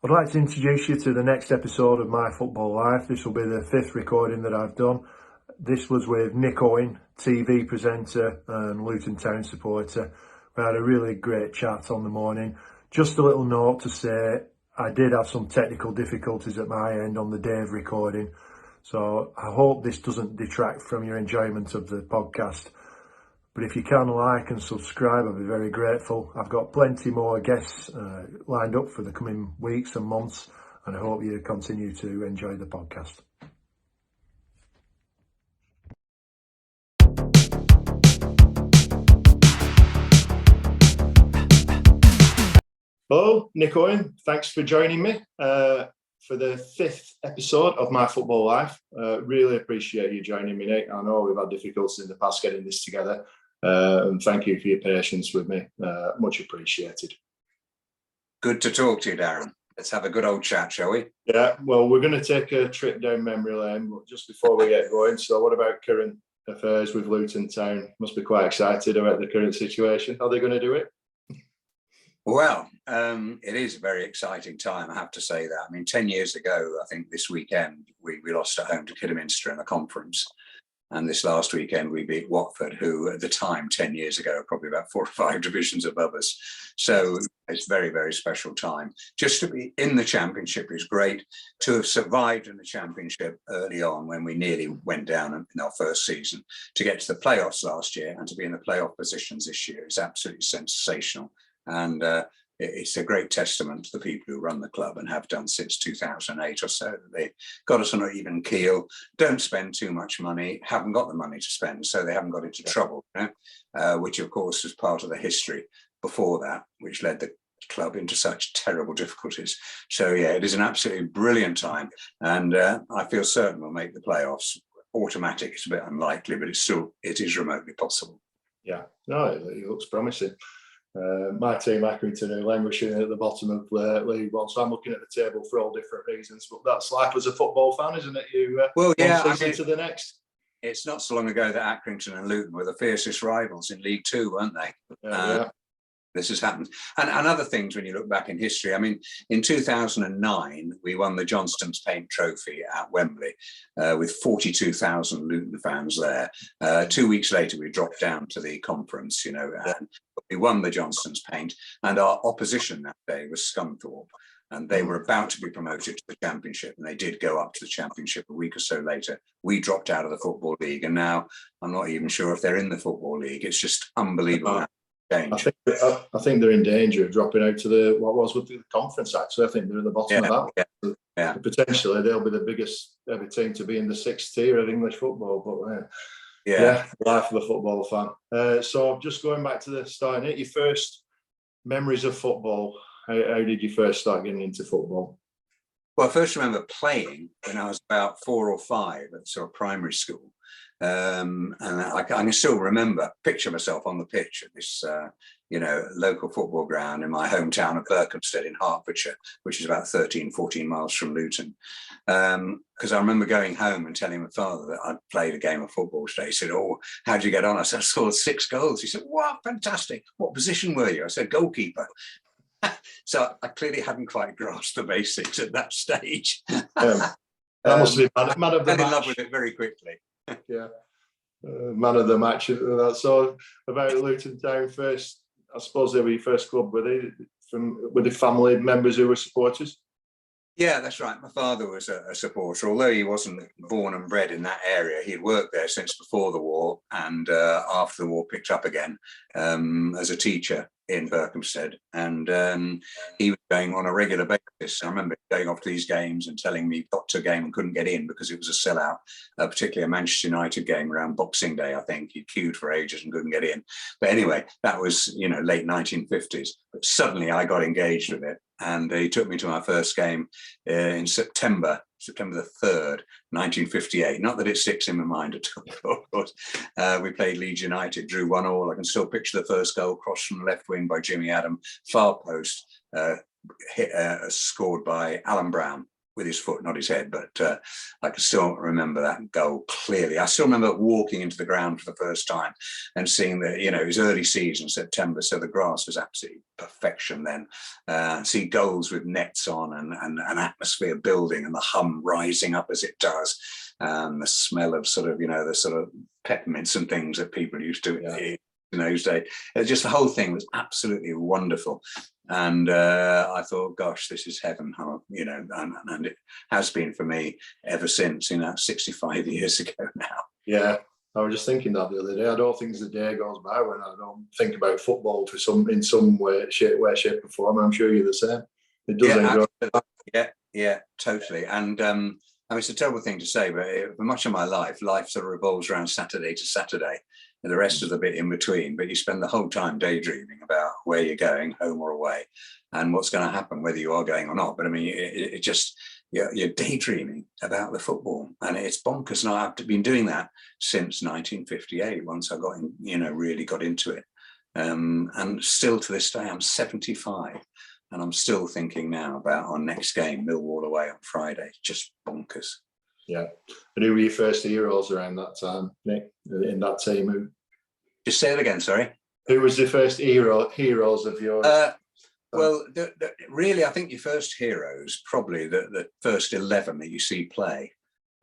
I'd like to introduce you to the next episode of My Football Life. This will be the 5th recording that I've done. This was with Nick Owen, TV presenter and Luton Town supporter. We had a really great chat on the morning. Just a little note to say, I did have some technical difficulties at my end on the day of recording. So I hope this doesn't detract from your enjoyment of the podcast. But if you can like and subscribe, I'd be very grateful. I've got plenty more guests lined up for the coming weeks and months, and I hope you continue to enjoy the podcast. Hello, Nick Owen. Thanks for joining me for the 5th episode of My Football Life. Really appreciate you joining me, Nick. I know we've had difficulties in the past getting this together. And thank you for your patience with me. Much appreciated. Good to talk to you, Darren. Let's have a good old chat, shall we? Yeah, well, we're going to take a trip down memory lane, but just before we get going, so what about current affairs with Luton Town? Must be quite excited about the current situation. Are they going to do it? Well, it is a very exciting time, I have to say that. I mean, 10 years ago, I think this weekend, we lost at home to Kidderminster in the conference. And this last weekend, we beat Watford, who at the time, 10 years ago, were probably about 4 or 5 divisions above us. So it's a very, very special time. Just to be in the Championship is great. To have survived in the Championship early on when we nearly went down in our first season, to get to the playoffs last year and to be in the playoff positions this year is absolutely sensational. And it's a great testament to the people who run the club and have done since 2008 or so. They got us on an even keel, don't spend too much money, haven't got the money to spend, so they haven't got into trouble, which of course was part of the history before that, which led the club into such terrible difficulties. So yeah, it is an absolutely brilliant time, and I feel certain we'll make the playoffs. Automatic, it's a bit unlikely, but it is remotely possible. Yeah, no, it looks promising. My team, Accrington, are languishing at the bottom of League One, so I'm looking at the table for all different reasons. But that's life as a football fan, isn't it? Well, yeah, one season to the next. It's not so long ago that Accrington and Luton were the fiercest rivals in League Two, weren't they? Yeah. This has happened. And other things when you look back in history. I mean, in 2009, we won the Johnston's Paint Trophy at Wembley with 42,000 Luton fans there. 2 weeks later, we dropped down to the conference, and we won the Johnston's Paint. And our opposition that day was Scunthorpe. And they were about to be promoted to the Championship, and they did go up to the Championship a week or so later. We dropped out of the Football League, and now I'm not even sure if they're in the Football League. It's just unbelievable. I think they're in danger of dropping out to the conference. Actually, I think they're at the bottom of that. Yeah. Potentially, they'll be the biggest ever team to be in the 6th tier of English football. But life of a football fan. So, just going back to the start, your first memories of football. How did you first start getting into football? Well, I first remember playing when I was about 4 or 5 at sort of primary school. And I can still picture myself on the pitch at this, local football ground in my hometown of Berkhamsted in Hertfordshire, which is about 13, 14 miles from Luton. Because I remember going home and telling my father that I'd played a game of football today. He said, "Oh, how'd you get on?" I said, "I scored 6 goals." He said, "Wow, fantastic. What position were you?" I said, "Goalkeeper." So I clearly hadn't quite grasped the basics at that stage. That must be man of the match. Fell in love with it very quickly. Yeah, man of the match. So about Luton Town first, I suppose they were your first club, were they? With the family members who were supporters? Yeah, that's right. My father was a supporter, although he wasn't born and bred in that area. He'd worked there since before the war, and after the war picked up again as a teacher in Berkhamsted, and he was going on a regular basis. I remember going off to these games and telling me he got to a game and couldn't get in because it was a sellout, particularly a Manchester United game around Boxing Day. I think he'd queued for ages and couldn't get in. But anyway, that was late 1950s. But suddenly I got engaged with it, and he took me to my first game in September the 3rd, 1958. Not that it sticks in my mind at all, of course. We played Leeds United, drew 1-1. I can still picture the first goal, crossed from the left wing by Jimmy Adam, far post, scored by Alan Brown, with his foot, not his head, but I can still remember that goal clearly. I still remember walking into the ground for the first time and seeing that, you know, it was early season, September, so the grass was absolutely perfection then. See goals with nets on and an atmosphere building and the hum rising up as it does. The smell of sort of, you know, the sort of peppermints and things that people used to eat in those days. Just the whole thing was absolutely wonderful. And I thought, gosh, this is heaven, you know, and it has been for me ever since, you know, 65 years ago now. Yeah, I was just thinking that the other day. I don't think there's a day goes by when I don't think about football in some way, shape, or form. I'm sure you're the same. It does yeah, totally. And I mean, it's a terrible thing to say, but for much of my life sort of revolves around Saturday to Saturday, and the rest of the bit in between. But you spend the whole time daydreaming about where you're going, home or away, and what's going to happen, whether you are going or not. But I mean, it just, you're daydreaming about the football, and it's bonkers. And I've been doing that since 1958, once I got in, you know, really got into it. And still to this day, I'm 75. And I'm still thinking now about our next game, Millwall away on Friday. Just bonkers. Yeah. And who were your first heroes around that time, Nick, in that team? Just say it again, sorry. Who was the first heroes of yours? Well, really, I think your first heroes, probably the first 11 that you see play.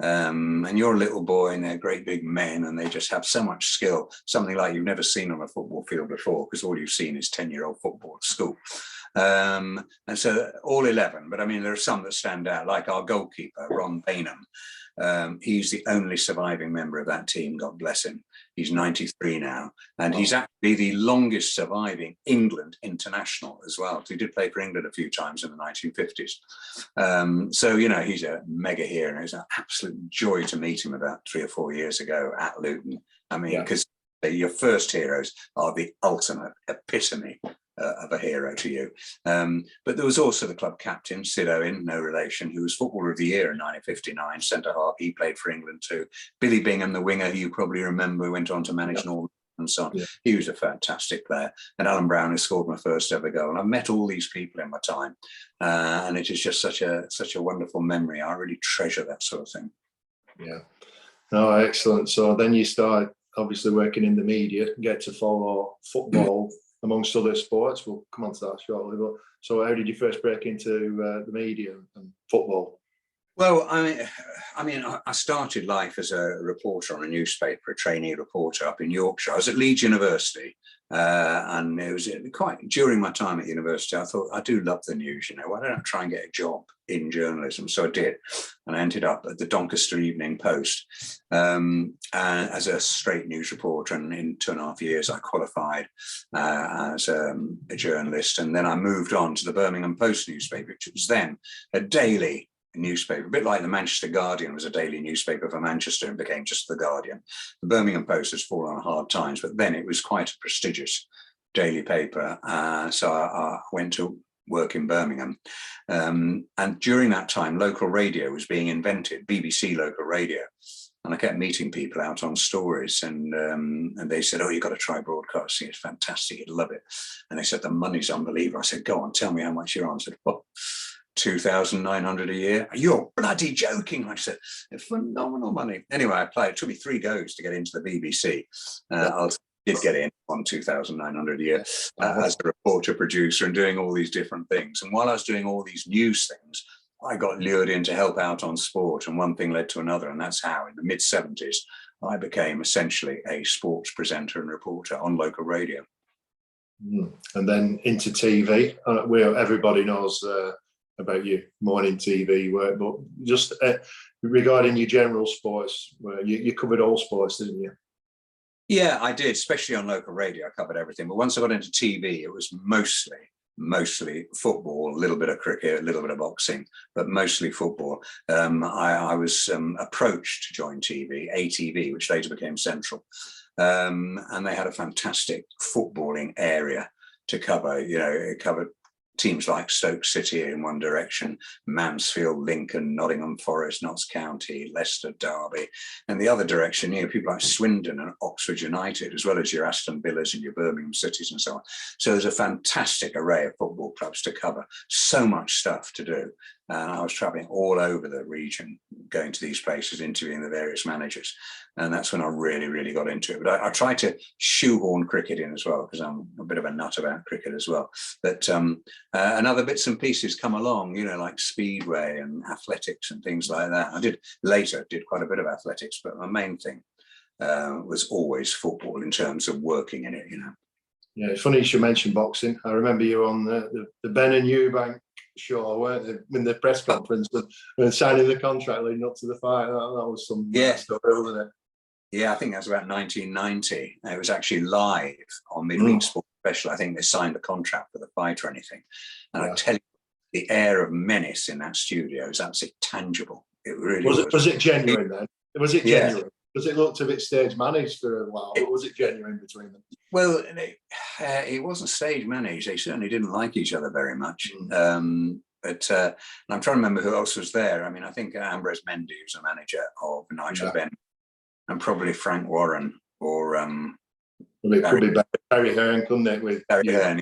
And you're a little boy and they're great big men and they just have so much skill, something like you've never seen on a football field before, because all you've seen is 10-year-old football at school. And so all 11, but I mean, there are some that stand out, like our goalkeeper, Ron Bainham. He's the only surviving member of that team, God bless him. He's 93 now, and he's actually the longest surviving England international as well. So he did play for England a few times in the 1950s. So, you know, he's a mega hero, and it was an absolute joy to meet him about 3 or 4 years ago at Luton. I mean, because your first heroes are the ultimate epitome of a hero to you. But there was also the club captain, Sid Owen, no relation, who was Footballer of the Year in 1959, centre-half. He played for England too. Billy Bingham, the winger, who you probably remember, went on to manage Northern and so on. Yeah. He was a fantastic player. And Alan Brown, who scored my first ever goal. And I've met all these people in my time. And it is just such a wonderful memory. I really treasure that sort of thing. Yeah. No, excellent. So then you started obviously working in the media, get to follow football amongst other sports. We'll come on to that shortly. But so how did you first break into the media and football? Well, I mean, I started life as a reporter on a newspaper, a trainee reporter up in Yorkshire. I was at Leeds University, and it was quite during my time at university. I thought, I do love the news, you know. Why don't I try and get a job in journalism? So I did, and I ended up at the Doncaster Evening Post as a straight news reporter. And in 2.5 years, I qualified as a journalist, and then I moved on to the Birmingham Post newspaper, which was then a daily newspaper, a bit like the Manchester Guardian was a daily newspaper for Manchester and became just the Guardian. The Birmingham Post has fallen on hard times, but then it was quite a prestigious daily paper. So I went to work in Birmingham. And during that time, local radio was being invented, BBC local radio. And I kept meeting people out on stories, and they said, oh, you've got to try broadcasting. It's fantastic. You'd love it. And they said, the money's unbelievable. I said, go on, tell me how much you're on. I said, well, 2,900 a year. You're bloody joking. I said, phenomenal money. Anyway, I applied. It took me 3 goes to get into the BBC. I did get in on 2,900 a year as a reporter, producer, and doing all these different things. And while I was doing all these news things, I got lured in to help out on sport, and one thing led to another. And that's how in the mid-70s, I became essentially a sports presenter and reporter on local radio. And then into TV, where everybody knows about your morning TV work, but just regarding your general sports, where you covered all sports, didn't you? Yeah, I did, especially on local radio. I covered everything. But once I got into TV, it was mostly football, a little bit of cricket, a little bit of boxing, but mostly football. I was approached to join ATV, which later became Central. And they had a fantastic footballing area to cover. You know, it covered teams like Stoke City in one direction, Mansfield, Lincoln, Nottingham Forest, Notts County, Leicester, Derby, and the other direction, people like Swindon and Oxford United, as well as your Aston Villas and your Birmingham Cities and so on. So there's a fantastic array of football clubs to cover, so much stuff to do. And I was traveling all over the region, going to these places, interviewing the various managers. And that's when I really, really got into it. But I tried to shoehorn cricket in as well, because I'm a bit of a nut about cricket as well. But and other bits and pieces come along, like speedway and athletics and things like that. I did quite a bit of athletics, but my main thing was always football in terms of working in it, Yeah, it's funny you should mention boxing. I remember you on the Ben and Eubank show, weren't they, in the press conference and signing the contract leading up to the fight. That was some story, wasn't it? Yeah, I think that was about 1990. It was actually live on Midweek Sports Special. I think they signed the contract for the fight or anything. And I tell you, the air of menace in that studio is absolutely tangible. It really was. Was it genuine then? Was it genuine? Because it looked a bit stage managed for a while, but was it genuine between them? Well, it wasn't stage managed. They certainly didn't like each other very much. But I'm trying to remember who else was there. I mean, I think Ambrose Mendy was the manager of Nigel Benn, and probably Frank Warren or it could be Barry Hearn, couldn't it? With Barry Hearn,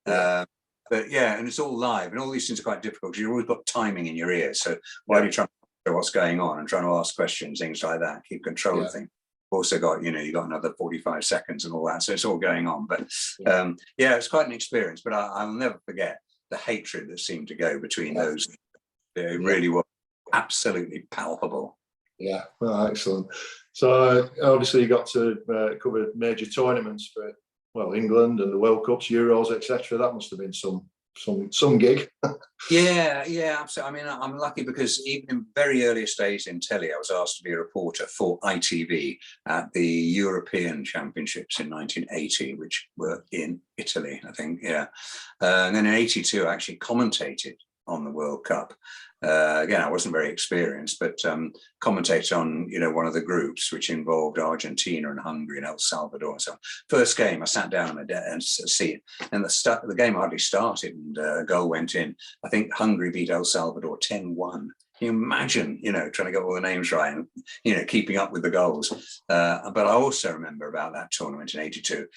but and it's all live, and all these things are quite difficult because you've always got timing in your ears. So while you're trying to know what's going on and trying to ask questions, things like that, keep control of things. Also got, you got another 45 seconds and all that. So it's all going on. But it's quite an experience. But I'll never forget the hatred that seemed to go between those. It really was absolutely palpable. Yeah, excellent. So obviously you got to cover major tournaments for England and the World Cups, Euros, etc. That must have been some gig. Yeah, absolutely. I mean, I'm lucky because even in very earliest days in telly, I was asked to be a reporter for ITV at the European Championships in 1980, which were in Italy, I think. And then in 82, I actually commentated on the World Cup. Again, I wasn't very experienced, but commentated on one of the groups, which involved Argentina and Hungary and El Salvador and so on. First game, I sat down on a seat, and the game hardly started, and a goal went in. I think Hungary beat El Salvador 10-1. Can you imagine, trying to get all the names right and, keeping up with the goals. But I also remember about that tournament in 82,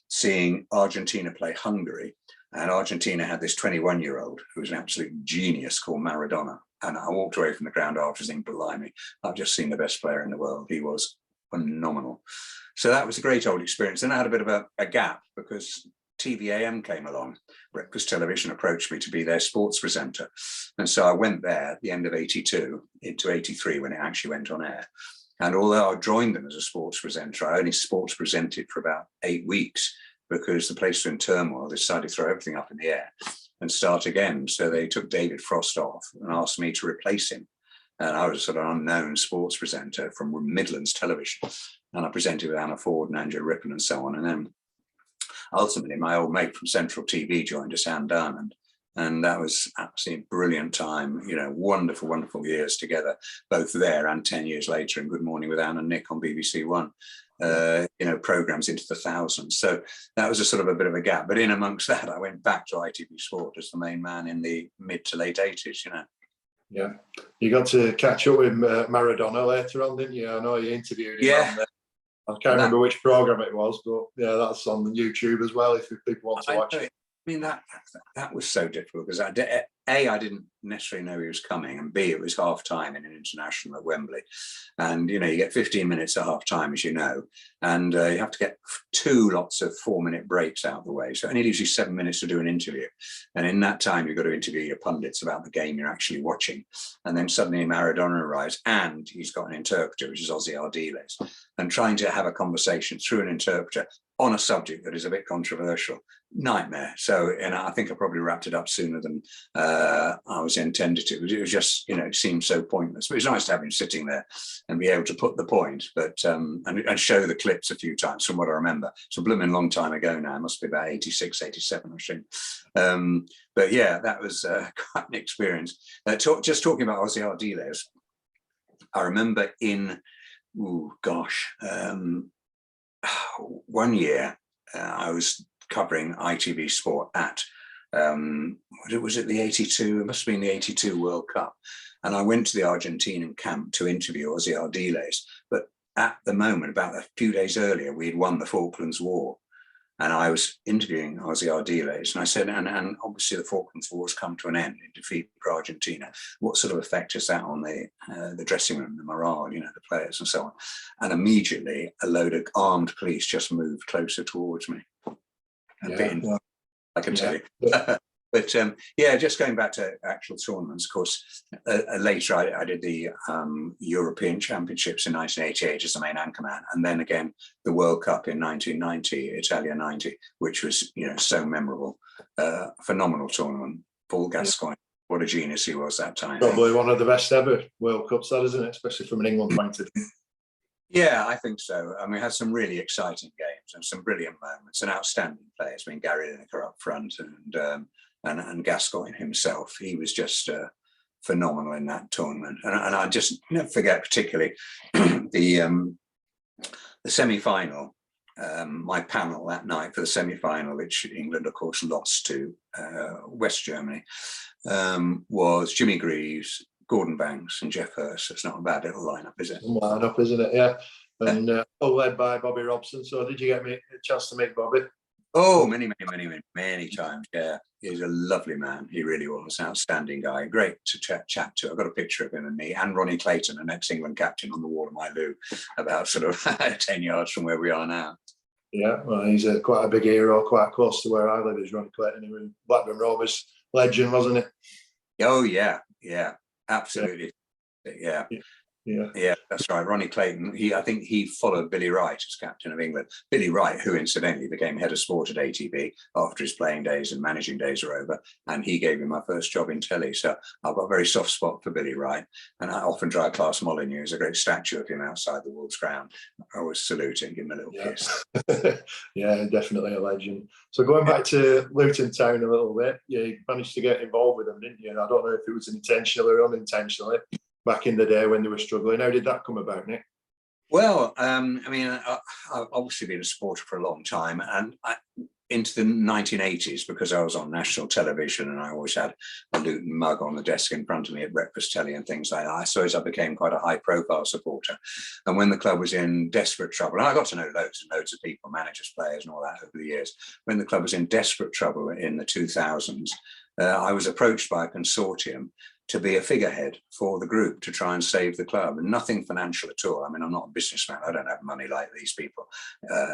seeing Argentina play Hungary. And Argentina had this 21-year-old who was an absolute genius called Maradona. And I walked away from the ground after thinking, blimey, I've just seen the best player in the world. He was phenomenal. So that was a great old experience. Then I had a bit of a gap because TVAM came along. Breakfast Television approached me to be their sports presenter. And so I went there at the end of 82 into 83 when it actually went on air. And although I joined them as a sports presenter, I only sports presented for about 8 weeks, because the place was in turmoil. They decided to throw everything up in the air and start again. So they took David Frost off and asked me to replace him. And I was a sort of unknown sports presenter from Midlands Television. And I presented with Anna Ford and Andrew Rippon and so on. And then ultimately my old mate from Central TV joined us, Anne Diamond. And that was absolutely brilliant time, wonderful, wonderful years together, both there and 10 years later in Good Morning with Anne and Nick on BBC One. Programs into the thousands. So that was a sort of a bit of a gap. But in amongst that, I went back to ITV Sport as the main man in the mid to late 80s, Yeah. You got to catch up with Maradona later on, didn't you? I know you interviewed him on I can't remember which programme it was, but that's on the YouTube as well if people want to watch it. I mean, that was so difficult because I didn't necessarily know he was coming, and B, it was half time in an international at Wembley. And, you get 15 minutes at half time, as you know, and you have to get 2 lots of 4-minute breaks out of the way. So it only leaves you 7 minutes to do an interview. And in that time, you've got to interview your pundits about the game you're actually watching. And then suddenly Maradona arrives and he's got an interpreter, which is Ozzy Ardiles, and trying to have a conversation through an interpreter on a subject that is a bit controversial. Nightmare. So, and I think I probably wrapped it up sooner than I was intended to. It was just, it seemed so pointless. But it's nice to have him sitting there and be able to put the point, but and show the clips a few times from what I remember. It's a blooming long time ago now. It must be about 86, 87, I think. But yeah, that was quite an experience. Just talking about Ozzy Ardiles, I remember in, one year I was covering ITV Sport at Was it the 82? It must have been the 82 World Cup. And I went to the Argentinian camp to interview Ozzy Ardiles. But at the moment, about a few days earlier, we had won the Falklands War. And I was interviewing Ozzy Ardiles, and I said, and obviously the Falklands War has come to an end in defeat for Argentina. What sort of effect has that on the dressing room, the morale, the players and so on? And immediately a load of armed police just moved closer towards me. I can tell you. But just going back to actual tournaments, of course, later I did the European Championships in 1988 as the main anchorman, and then again the World Cup in 1990, Italia 90, which was so memorable. Phenomenal tournament. Paul Gascoigne, what a genius he was that time. Probably one of the best ever World Cups, that isn't it? Especially from an England point of view. Yeah, I think so. I mean, we had some really exciting games and some brilliant moments and outstanding players. I mean, Gary Lineker up front and Gascoigne himself. He was just phenomenal in that tournament. And I just never forget particularly the semi-final, my panel that night for the semi-final, which England, of course, lost to West Germany, was Jimmy Greaves, Gordon Banks and Jeff Hurst. It's not a bad little lineup, is it? Lineup, isn't it? Yeah. And all led by Bobby Robson. So did you get a chance to meet Bobby? Oh, many times. Yeah, he's a lovely man. He really was an outstanding guy. Great to chat to. I've got a picture of him and me and Ronnie Clayton, an ex-England captain, on the wall of my loo, about sort of 10 yards from where we are now. Yeah, well, he's quite a big hero, quite close to where I live. Is Ronnie Clayton. He was Blackburn Rovers legend, wasn't he? Oh yeah, absolutely. Yeah, that's right. Ronnie Clayton. I think he followed Billy Wright as captain of England. Billy Wright, who incidentally became head of sport at ATV after his playing days and managing days are over, and he gave me my first job in telly. So I've got a very soft spot for Billy Wright, and I often drive past Molyneux. There's a great statue of him outside the Wolves ground. I always salute him, give him a little kiss. Yeah, definitely a legend. So going back to Luton Town a little bit, you managed to get involved with them, didn't you? And I don't know if it was intentionally or unintentionally. Back in the day when they were struggling. How did that come about, Nick? Well, I mean, I've obviously been a supporter for a long time, and into the 1980s, because I was on national television and I always had a Luton mug on the desk in front of me at breakfast telly and things like that, I suppose I became quite a high-profile supporter. And when the club was in desperate trouble, and I got to know loads and loads of people, managers, players and all that over the years, when the club was in desperate trouble in the 2000s, I was approached by a consortium to be a figurehead for the group to try and save the club, and nothing financial at all. I mean, I'm not a businessman. I don't have money like these people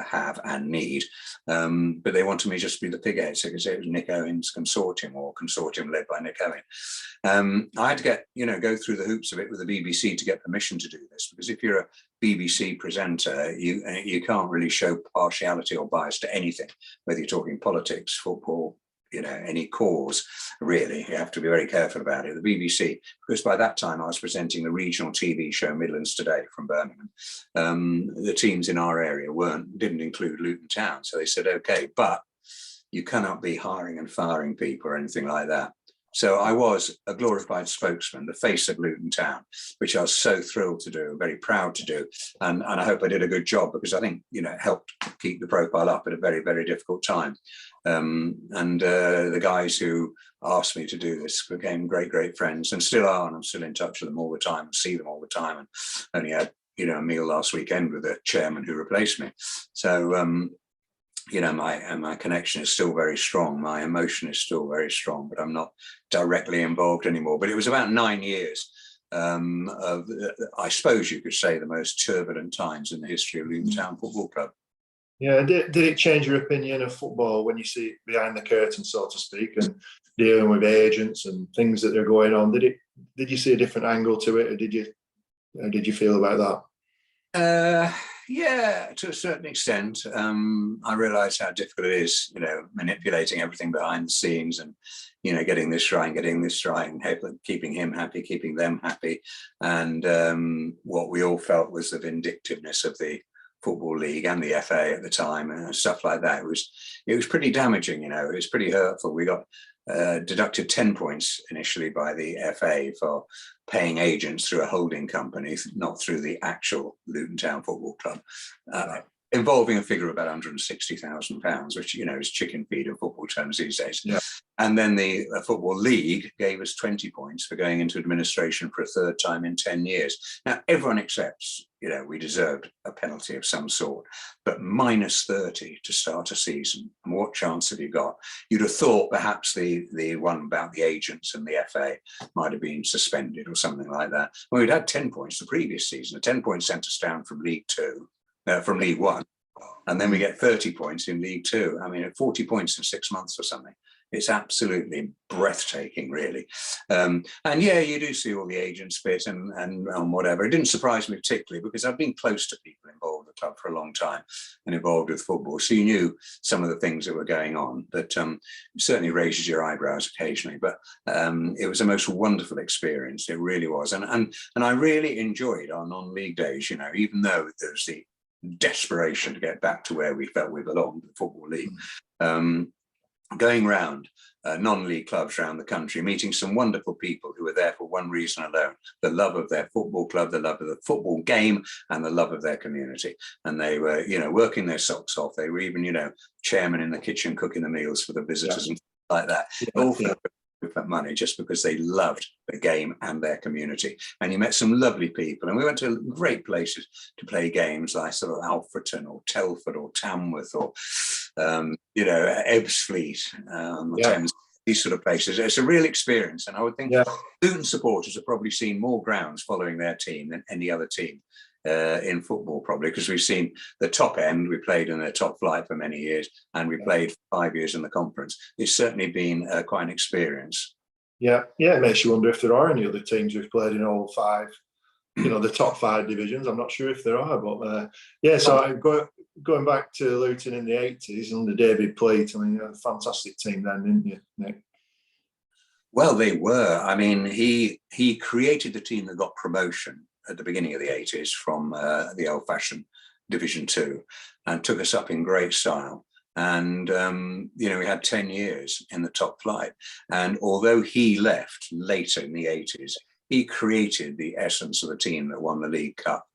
have and need, but they wanted me just to be the figurehead. So it was Nick Owen's consortium, or consortium led by Nick Owen. I had to go through the hoops of it with the BBC to get permission to do this, because if you're a BBC presenter, you can't really show partiality or bias to anything, whether you're talking politics, football, any cause, really. You have to be very careful about it. The BBC, because by that time I was presenting the regional TV show Midlands Today from Birmingham, the teams in our area didn't include Luton Town. So they said, okay, but you cannot be hiring and firing people or anything like that. So I was a glorified spokesman, the face of Luton Town, which I was so thrilled to do, very proud to do. And I hope I did a good job, because I think, it helped keep the profile up at a very, very difficult time. The guys who asked me to do this became great, great friends, and still are, and I'm still in touch with them all the time, and see them all the time, and only had, a meal last weekend with the chairman who replaced me. So, my connection is still very strong. My emotion is still very strong, but I'm not directly involved anymore. But it was about 9 years of, I suppose you could say, the most turbulent times in the history of Luton Town Football Club. Yeah, did it change your opinion of football when you see it behind the curtain, so to speak, and dealing with agents and things that are going on? Did you see a different angle to it, or did you feel about that? Yeah, to a certain extent. I realised how difficult it is, manipulating everything behind the scenes, and getting this right, and keeping him happy, keeping them happy, and what we all felt was the vindictiveness of the Football League and the FA at the time, and stuff like that. It was pretty damaging, it was pretty hurtful. We got deducted 10 points initially by the FA for paying agents through a holding company, not through the actual Luton Town Football Club. involving a figure of about £160,000, which, is chicken feed in football terms these days. Yeah. And then the Football League gave us 20 points for going into administration for a third time in 10 years. Now, everyone accepts, we deserved a penalty of some sort, but -30 to start a season. And what chance have you got? You'd have thought perhaps the one about the agents and the FA might have been suspended or something like that. Well, we'd had 10 points the previous season. A 10 points sent us down from League One. And then we get 30 points in League Two. I mean, at 40 points in 6 months or something. It's absolutely breathtaking, really. And yeah, you do see all the agents bit and whatever. It didn't surprise me particularly because I've been close to people involved with the club for a long time and involved with football. So you knew some of the things that were going on, but certainly raises your eyebrows occasionally. But it was a most wonderful experience. It really was. And I really enjoyed our non-league days, even though there's the desperation to get back to where we felt we belonged, the Football League. Going round non-league clubs around the country, meeting some wonderful people who were there for one reason alone: the love of their football club, the love of the football game, and the love of their community. And they were, working their socks off. They were even, chairman in the kitchen cooking the meals for the visitors and like that. All for money, just because they loved the game and their community. And you met some lovely people, and we went to great places to play games like sort of Alfreton or Telford or Tamworth or Ebbsfleet, Thames, these sort of places. It's a real experience, and I would think Luton supporters have probably seen more grounds following their team than any other team in football, probably, because we've seen the top end. We played in the top flight for many years, and we played 5 years in the conference. It's certainly been quite an experience. Yeah, it makes you wonder if there are any other teams who've played in all five, the top 5 divisions. I'm not sure if there are, but so going back to Luton in the 80s under David Pleat, I mean, a fantastic team then, didn't you, Nick? Well, they were. I mean, he created the team that got promotion at the beginning of the 80s from the old-fashioned Division 2 and took us up in great style. And, we had 10 years in the top flight. And although he left later in the 80s, he created the essence of the team that won the League Cup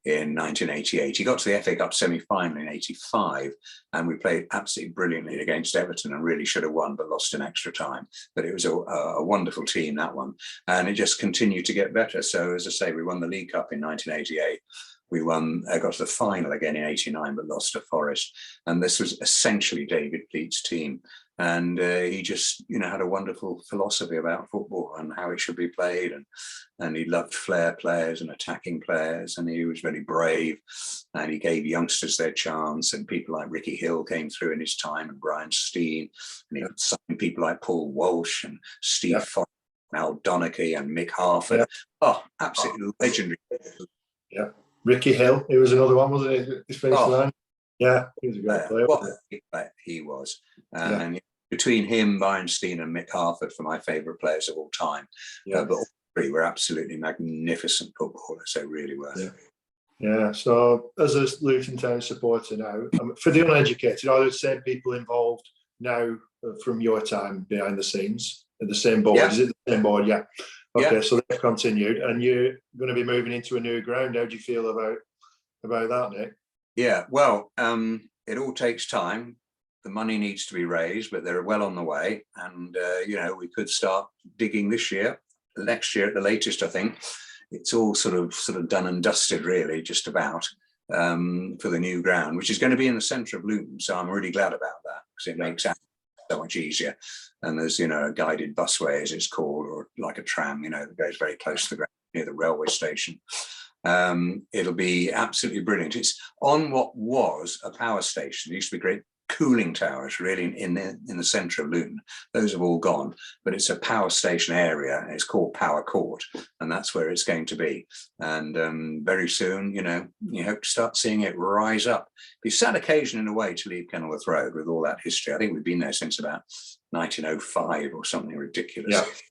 in 1988. He got to the FA Cup semi-final in 85, and we played absolutely brilliantly against Everton and really should have won, but lost in extra time. But it was a wonderful team, that one. And it just continued to get better. So, as I say, we won the League Cup in 1988. We got to the final again in 89, but lost to Forest. And this was essentially David Pleat's team. And he just, had a wonderful philosophy about football and how it should be played. And he loved flair players and attacking players. And he was very brave. And he gave youngsters their chance. And people like Ricky Hill came through in his time, and Brian Steen. And he would sign people like Paul Walsh and Steve Fox, Al Donachie and Mick Harford. Oh, absolutely legendary. Yeah. Ricky Hill, he was another one, wasn't he? His first line. Yeah, he was a great player. What a player he was. And between him, Brian Steen and Mick Harford, for my favourite players of all time. But all three were absolutely magnificent footballers. They really were. Yeah. So as a Luton Town supporter now, for the uneducated, are the same people involved now from your time behind the scenes at the same board? Is it the same board? Yeah. Okay, so they've continued, and you're going to be moving into a new ground. How do you feel about that, Nick? Yeah, well, it all takes time. The money needs to be raised, but they're well on the way. And, we could start digging this year, next year at the latest, I think. It's all sort of done and dusted, really, just about, for the new ground, which is going to be in the centre of Luton. So I'm really glad about that, because it makes it so much easier. And there's, a guided busway, as it's called, or like a tram, that goes very close to the ground near the railway station. It'll be absolutely brilliant. It's on what was a power station. There used to be great cooling towers, really, in the centre of Luton. Those have all gone, but it's a power station area, and it's called Power Court, and that's where it's going to be. And very soon, you hope to start seeing it rise up. Be a sad occasion in a way to leave Kenilworth Road with all that history. I think we've been there since about 1905 or something ridiculous.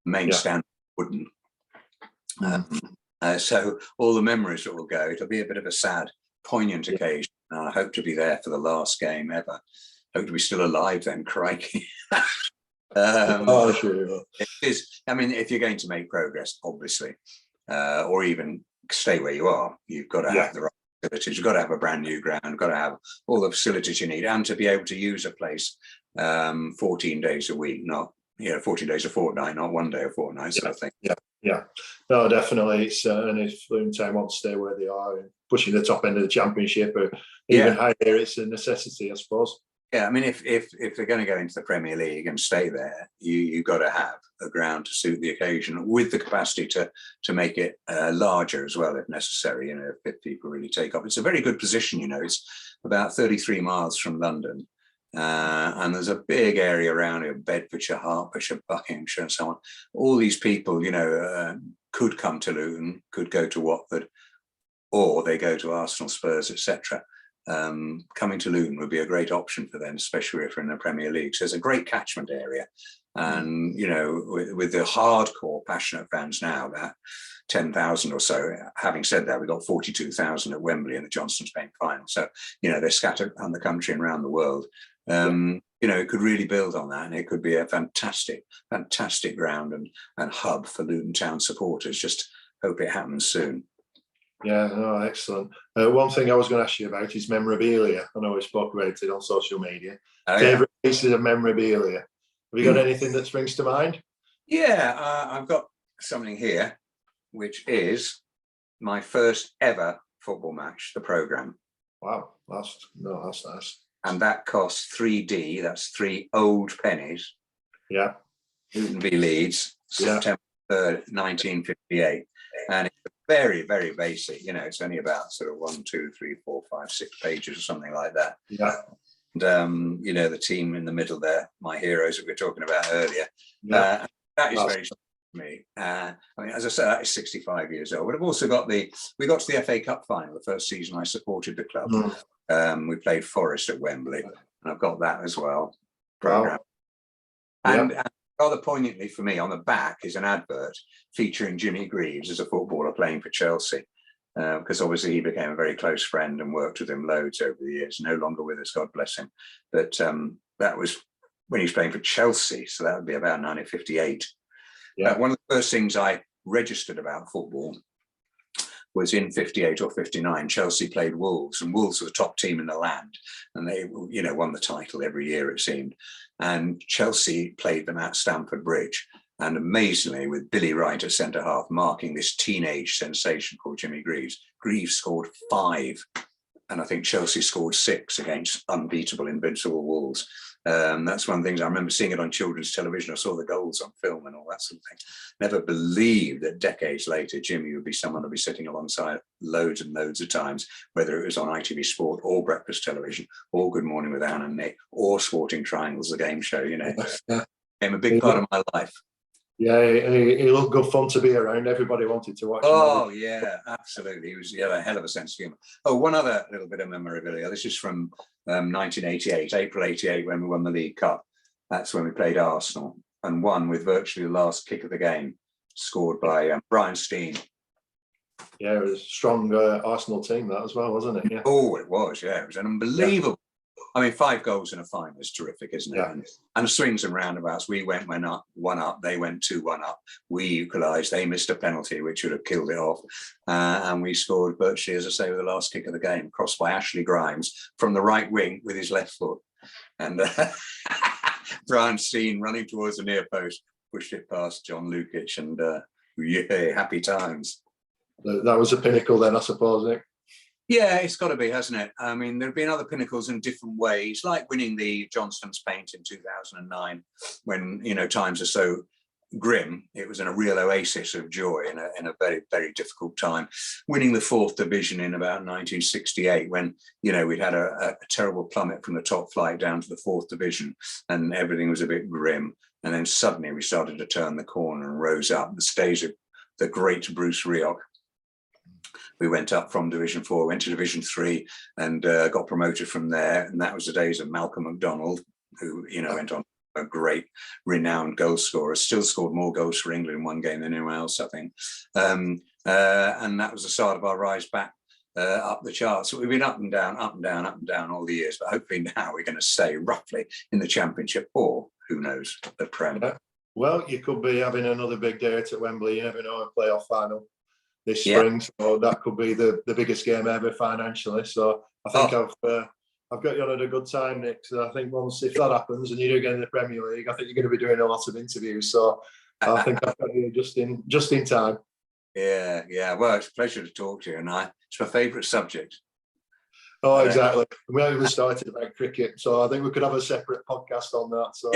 Main stand wooden. So all the memories that will go, it'll be a bit of a sad, poignant occasion. I hope to be there for the last game ever. Hope to be still alive then, crikey. Sure. It is, if you're going to make progress, obviously, or even stay where you are, you've got to have the right facilities. You've got to have a brand new ground, got to have all the facilities you need, and to be able to use a place 14 days a week, not 14 days a fortnight, not 1 day a fortnight, sort of thing. Yeah, no, definitely. It's and if Luton Town want to stay where they are and pushing the top end of the championship or even higher, it's a necessity, I suppose. Yeah, I mean, if they're going to go into the Premier League and stay there, you've got to have a ground to suit the occasion, with the capacity to make it larger as well, if necessary. If people really take off. It's a very good position. It's about 33 miles from London, and there's a big area around it: Bedfordshire, Hertfordshire, Buckinghamshire, and so on. All these people, could come to Luton, could go to Watford, or they go to Arsenal, Spurs, etc. Coming to Luton would be a great option for them, especially if we're in the Premier League. So there's a great catchment area. And, with the hardcore passionate fans now, about 10,000 or so. Having said that, we've got 42,000 at Wembley in the Johnstone's Paint final. So, they're scattered around the country and around the world. It could really build on that, and it could be a fantastic, fantastic ground and hub for Luton Town supporters. Just hope it happens soon. Yeah, no, excellent. One thing I was going to ask you about is memorabilia. I know we spoke about it on social media. Favourite pieces of memorabilia? Have you got anything that springs to mind? Yeah, I've got something here, which is my first ever football match, the programme. Wow, that's nice. And that costs 3D, that's 3 old pennies. Yeah. Luton v Leeds, September 3rd, 1958. And it's very, very basic. It's only about sort of 1, 2, 3, 4, 5, 6 pages or something like that. Yeah. And the team in the middle there, my heroes that we were talking about earlier. Yeah. That is very special to me. As I said, that is 65 years old. But I've also got we got to the FA Cup final the first season I supported the club. We played Forest at Wembley, and I've got that as well. Wow. And rather poignantly for me, on the back is an advert featuring Jimmy Greaves as a footballer playing for Chelsea, because obviously he became a very close friend and worked with him loads over the years. No longer with us, God bless him. But that was when he was playing for Chelsea, so that would be about 1958. Yeah. One of the first things I registered about football was in 58 or 59. Chelsea played Wolves, and Wolves were the top team in the land, and they won the title every year, it seemed. And Chelsea played them at Stamford Bridge, and amazingly, with Billy Wright at centre half marking this teenage sensation called Jimmy Greaves. Greaves scored 5, and I think Chelsea scored 6 against unbeatable, invincible Wolves. That's one of the things I remember seeing it on children's television. I saw the goals on film and all that sort of thing. Never believed that decades later, Jimmy would be someone I'd be sitting alongside loads and loads of times, whether it was on ITV Sport or Breakfast Television or Good Morning with Anne and Nick or Sporting Triangles, the game show. Became a big part of my life. Yeah, he looked good fun to be around. Everybody wanted to watch him. Oh, yeah, absolutely. He had a hell of a sense of humour. Oh, one other little bit of memorabilia. This is from 1988, April 88, when we won the League Cup. That's when we played Arsenal and won with virtually the last kick of the game, scored by Brian Steen. Yeah, it was a strong Arsenal team, that as well, wasn't it? Yeah. Oh, it was, yeah. It was an unbelievable. I mean, 5 goals in a final is terrific, isn't it? Yeah. And swings and roundabouts. We went 1 up. They went 2-1 up. We equalised. They missed a penalty, which would have killed it off. And we scored virtually, as I say, with the last kick of the game, crossed by Ashley Grimes from the right wing with his left foot. And Brian Steen running towards the near post, pushed it past John Lukic, and happy times. That was a pinnacle then, I suppose, Nick. Yeah, it's got to be, hasn't it? I mean, there have been other pinnacles in different ways, like winning the Johnstone's Paint in 2009, when, times are so grim. It was in a real oasis of joy in a very, very difficult time. Winning the 4th division in about 1968, when, we'd had a terrible plummet from the top flight down to the 4th division, and everything was a bit grim. And then suddenly we started to turn the corner and rose up. The stage of the great Bruce Rioch. We went up from Division 4, went to Division 3, and got promoted from there. And that was the days of Malcolm MacDonald, who, went on a great, renowned goal scorer, still scored more goals for England in one game than anyone else, I think. And that was the start of our rise back up the charts. So we've been up and down, up and down, up and down all the years. But hopefully now we're going to stay roughly in the Championship, or who knows, the Prem. Well, you could be having another big day at Wembley. You never know, a playoff final. this Yeah. spring, so that could be the biggest game ever financially. So I think I've got you on at a good time, Nick. So I think once if that happens and you do get in the Premier League, I think you're going to be doing a lot of interviews. So I think I've got you just in time. Yeah. Well, it's a pleasure to talk to you, and it's my favourite subject. Oh, exactly. We haven't even started about cricket, so I think we could have a separate podcast on that. So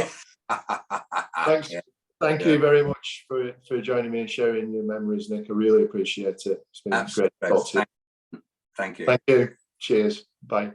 thanks. Yeah. Thank you very much for joining me and sharing your memories, Nick. I really appreciate it. It's been Absolutely. great to talk to you. Thank you. Thank you. Cheers. Bye.